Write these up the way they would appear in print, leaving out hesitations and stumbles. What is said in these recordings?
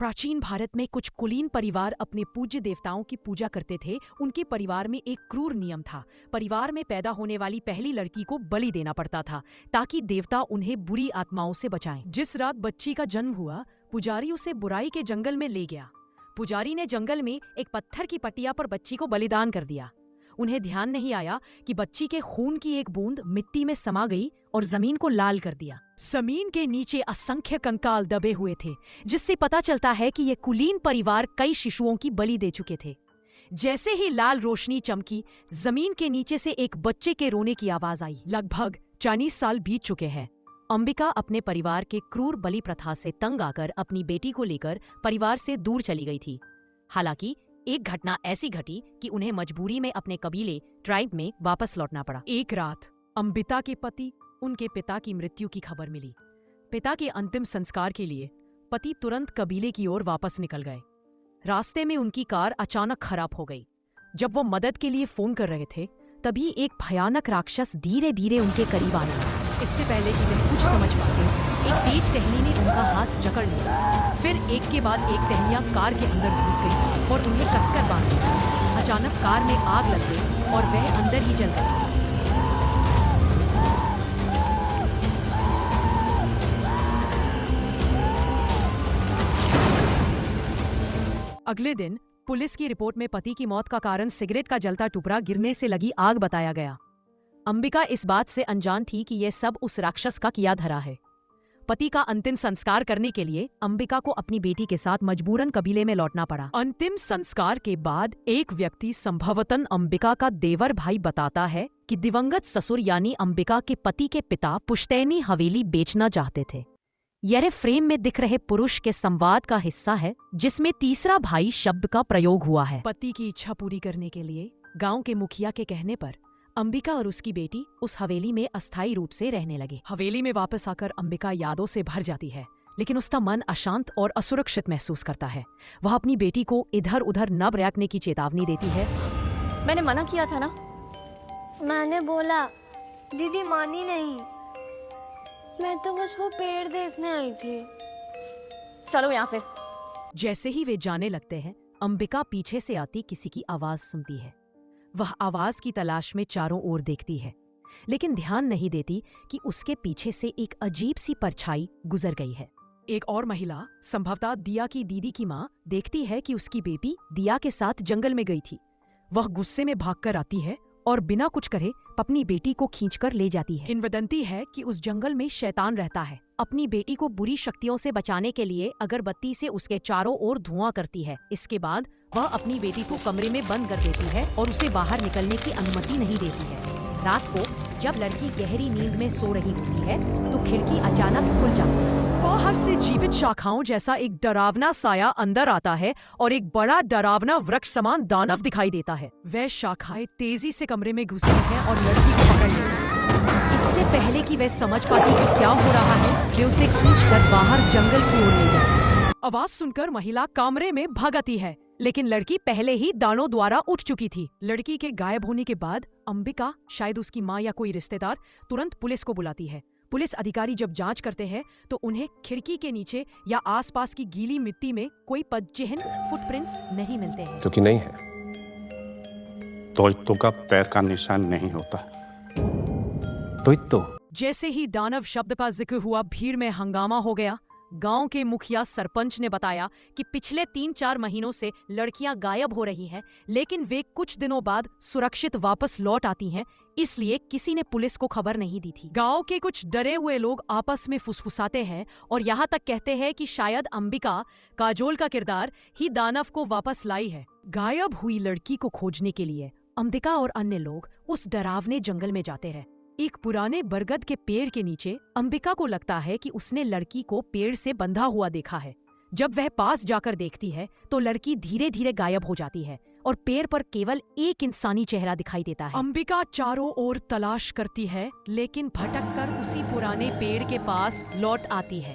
प्राचीन भारत में कुछ कुलीन परिवार अपने पूज्य देवताओं की पूजा करते थे। उनके परिवार में एक क्रूर नियम था। परिवार में पैदा होने वाली पहली लड़की को बलि देना पड़ता था ताकि देवता उन्हें बुरी आत्माओं से बचाएं। जिस रात बच्ची का जन्म हुआ, पुजारी उसे बुराई के जंगल में ले गया। पुजारी ने जंगल में एक पत्थर की पटिया पर बच्ची को बलिदान कर दिया। उन्हें ध्यान नहीं आया कि बच्ची के खून की एक बूंद मिट्टी में समा गई और जमीन को लाल कर दिया। जमीन के नीचे असंख्य कंकाल दबे हुए थे, जिससे पता चलता है कि ये कुलीन परिवार कई शिशुओं की बलि दे चुके थे। जैसे ही लाल रोशनी चमकी, जमीन के नीचे से एक बच्चे के रोने की आवाज आई। लगभग 40 साल बीत चुके हैं। अंबिका अपने परिवार के क्रूर बलि प्रथा से तंग आकर अपनी बेटी को लेकर परिवार से दूर चली गई थी। हालांकि एक घटना ऐसी घटी कि उन्हें मजबूरी में अपने कबीले ट्राइब में वापस लौटना पड़ा। एक रात अंबिका के पति उनके पिता की मृत्यु की खबर मिली। पिता के अंतिम संस्कार के लिए पति तुरंत कबीले की ओर वापस निकल गए। रास्ते में उनकी कार अचानक खराब हो गई। जब वो मदद के लिए फोन कर रहे थे, तभी एक भयानक राक्षस धीरे धीरे उनके करीब आया। इससे पहले कि वे कुछ समझ पाते, एक तेज टहनी ने उनका हाथ जकड़ लिया। फिर एक के बाद एक टहनियां कार के अंदर घुस गई और उन्हें कसकर बांध दिया। अचानक कार में आग लग गई और वह अंदर ही जल गई। अगले दिन पुलिस की रिपोर्ट में पति की मौत का कारण सिगरेट का जलता टुकड़ा गिरने से लगी आग बताया गया। अंबिका इस बात से अनजान थी कि यह सब उस राक्षस का किया धरा है। पति का अंतिम संस्कार करने के लिए अंबिका को अपनी बेटी के साथ मजबूरन कबीले में लौटना पड़ा। अंतिम संस्कार के बाद एक व्यक्ति, संभवतः अंबिका का देवर भाई, बताता है कि दिवंगत ससुर यानी अंबिका के पति के पिता पुश्तैनी हवेली बेचना चाहते थे। यह फ्रेम में दिख रहे पुरुष के संवाद का हिस्सा है, जिसमें तीसरा भाई शब्द का प्रयोग हुआ है। पति की इच्छा पूरी करने के लिए गांव के मुखिया के कहने पर अंबिका और उसकी बेटी उस हवेली में अस्थायी रूप से रहने लगे। हवेली में वापस आकर अंबिका यादों से भर जाती है, लेकिन उसका मन अशांत और असुरक्षित महसूस करता है। वह अपनी बेटी को इधर उधर न भटकने की चेतावनी देती है। मैंने मना किया था ना। मैंने बोला, दीदी मानी नहीं। मैं तो बस वो पेड़ देखने आई थी। चलो यहाँ से। जैसे ही वे जाने लगते हैं, अंबिका पीछे से आती किसी की आवाज सुनती है। वह आवाज की तलाश में चारों ओर देखती है, लेकिन ध्यान नहीं देती कि उसके पीछे से एक अजीब सी परछाई गुजर गई है। एक और महिला, संभवतः दिया की दीदी की माँ, देखती है कि उसकी बेटी दिया के साथ जंगल में गई थी। वह गुस्से में भागकर आती है और बिना कुछ करे अपनी बेटी को खींचकर ले जाती है। किंवदंती है कि उस जंगल में शैतान रहता है। अपनी बेटी को बुरी शक्तियों से बचाने के लिए अगरबत्ती से उसके चारों ओर धुआं करती है। इसके बाद वह अपनी बेटी को कमरे में बंद कर देती है और उसे बाहर निकलने की अनुमति नहीं देती है। रात को जब लड़की गहरी नींद में सो रही होती है, तो खिड़की अचानक खुल जाती है। बाहर से जीवित शाखाओं जैसा एक डरावना साया अंदर आता है और एक बड़ा डरावना वृक्ष समान दानव दिखाई देता है। वह शाखाएं तेजी से कमरे में घुसती हैं और लड़की को पकड़ लेती हैं। इससे पहले कि वह समझ पाती कि क्या हो रहा है, वे उसे खींचकर बाहर जंगल की ओर ले जाती है। आवाज सुनकर महिला कमरे में भाग आती है, लेकिन लड़की पहले ही दानों द्वारा उठ चुकी थी। लड़की के गायब होने के बाद अंबिका, शायद उसकी माँ या कोई रिश्तेदार, तुरंत पुलिस को बुलाती है। पुलिस अधिकारी जब जांच करते हैं तो उन्हें खिड़की के नीचे या आसपास की गीली मिट्टी में कोई पदचिह्न, फुटप्रिंट्स नहीं मिलते हैं। क्योंकि नहीं है तो का पैर का निशान नहीं होता। तो जैसे ही दानव शब्द का जिक्र हुआ, भीड़ में हंगामा हो गया। गांव के मुखिया सरपंच ने बताया कि पिछले 3-4 महीनों से लड़कियां गायब हो रही हैं, लेकिन वे कुछ दिनों बाद सुरक्षित वापस लौट आती हैं, इसलिए किसी ने पुलिस को खबर नहीं दी थी। गांव के कुछ डरे हुए लोग आपस में फुसफुसाते हैं और यहाँ तक कहते हैं कि शायद अंबिका, काजोल का किरदार, ही दानव को वापस लाई है। गायब हुई लड़की को खोजने के लिए अंबिका और अन्य लोग उस डरावने जंगल में जाते रहे। एक पुराने बरगद के पेड़ के नीचे अंबिका को लगता है कि उसने लड़की को पेड़ से बंधा हुआ देखा है। जब वह पास जाकर देखती है तो लड़की धीरे धीरे गायब हो जाती है और पेड़ पर केवल एक इंसानी चेहरा दिखाई देता है। अंबिका चारों ओर तलाश करती है, लेकिन भटककर उसी पुराने पेड़ के पास लौट आती है।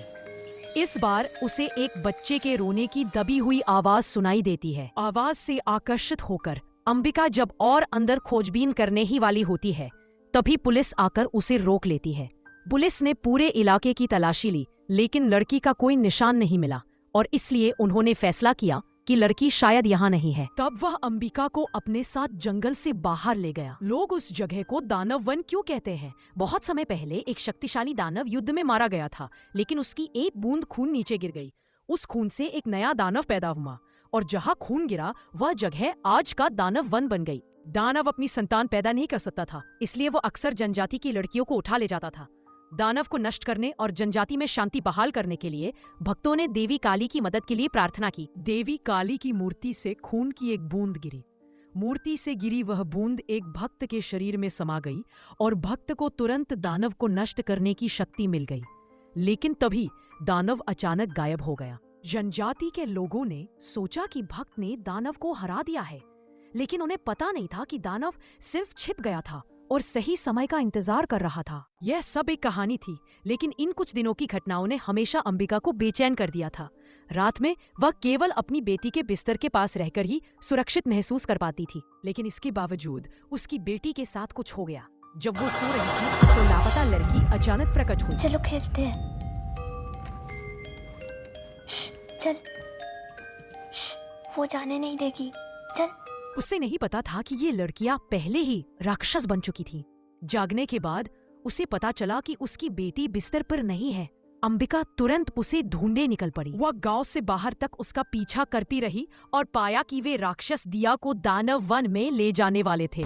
इस बार उसे एक बच्चे के रोने की दबी हुई आवाज सुनाई देती है। आवाज से आकर्षित होकर अंबिका जब और अंदर खोजबीन करने ही वाली होती है, तभी पुलिस आकर उसे रोक लेती है। पुलिस ने पूरे इलाके की तलाशी ली, लेकिन लड़की का कोई निशान नहीं मिला और इसलिए उन्होंने फैसला किया कि लड़की शायद यहाँ नहीं है। तब वह अंबिका को अपने साथ जंगल से बाहर ले गया। लोग उस जगह को दानव वन क्यों कहते हैं? बहुत समय पहले एक शक्तिशाली दानव युद्ध में मारा गया था, लेकिन उसकी एक बूंद खून नीचे गिर गई। उस खून से एक नया दानव पैदा हुआ और जहाँ खून गिरा वह जगह आज का दानव वन बन गई। दानव अपनी संतान पैदा नहीं कर सकता था, इसलिए वो अक्सर जनजाति की लड़कियों को उठा ले जाता था। दानव को नष्ट करने और जनजाति में शांति बहाल करने के लिए भक्तों ने देवी काली की मदद के लिए प्रार्थना की। देवी काली की मूर्ति से खून की एक बूंद गिरी। मूर्ति से गिरी वह बूंद एक भक्त के शरीर में समा गई और भक्त को तुरंत दानव को नष्ट करने की शक्ति मिल गई। लेकिन तभी दानव अचानक गायब हो गया। जनजाति के लोगों ने सोचा कि भक्त ने दानव को हरा दिया है, लेकिन उन्हें पता नहीं था कि दानव सिर्फ छिप गया था और सही समय का इंतजार कर रहा था। यह सब एक कहानी थी, लेकिन इन कुछ दिनों की घटनाओं ने हमेशा अंबिका को बेचैन कर दिया था। रात में वह केवल अपनी बेटी के बिस्तर के पास रहकर ही सुरक्षित महसूस कर पाती थी, लेकिन इसके बावजूद उसकी बेटी के साथ कुछ हो गया। जब वो सो रही थी तो लापता लड़की अचानक प्रकट हुई। चलो खेलते हैं। चल, वो जाने नहीं देगी। चल। उसे नहीं पता था कि ये लड़कियां पहले ही राक्षस बन चुकी थीं। जागने के बाद उसे पता चला कि उसकी बेटी बिस्तर पर नहीं है। अंबिका तुरंत उसे ढूंढे निकल पड़ी। वह गांव से बाहर तक उसका पीछा करती रही और पाया कि वे राक्षस दिया को दानव वन में ले जाने वाले थे।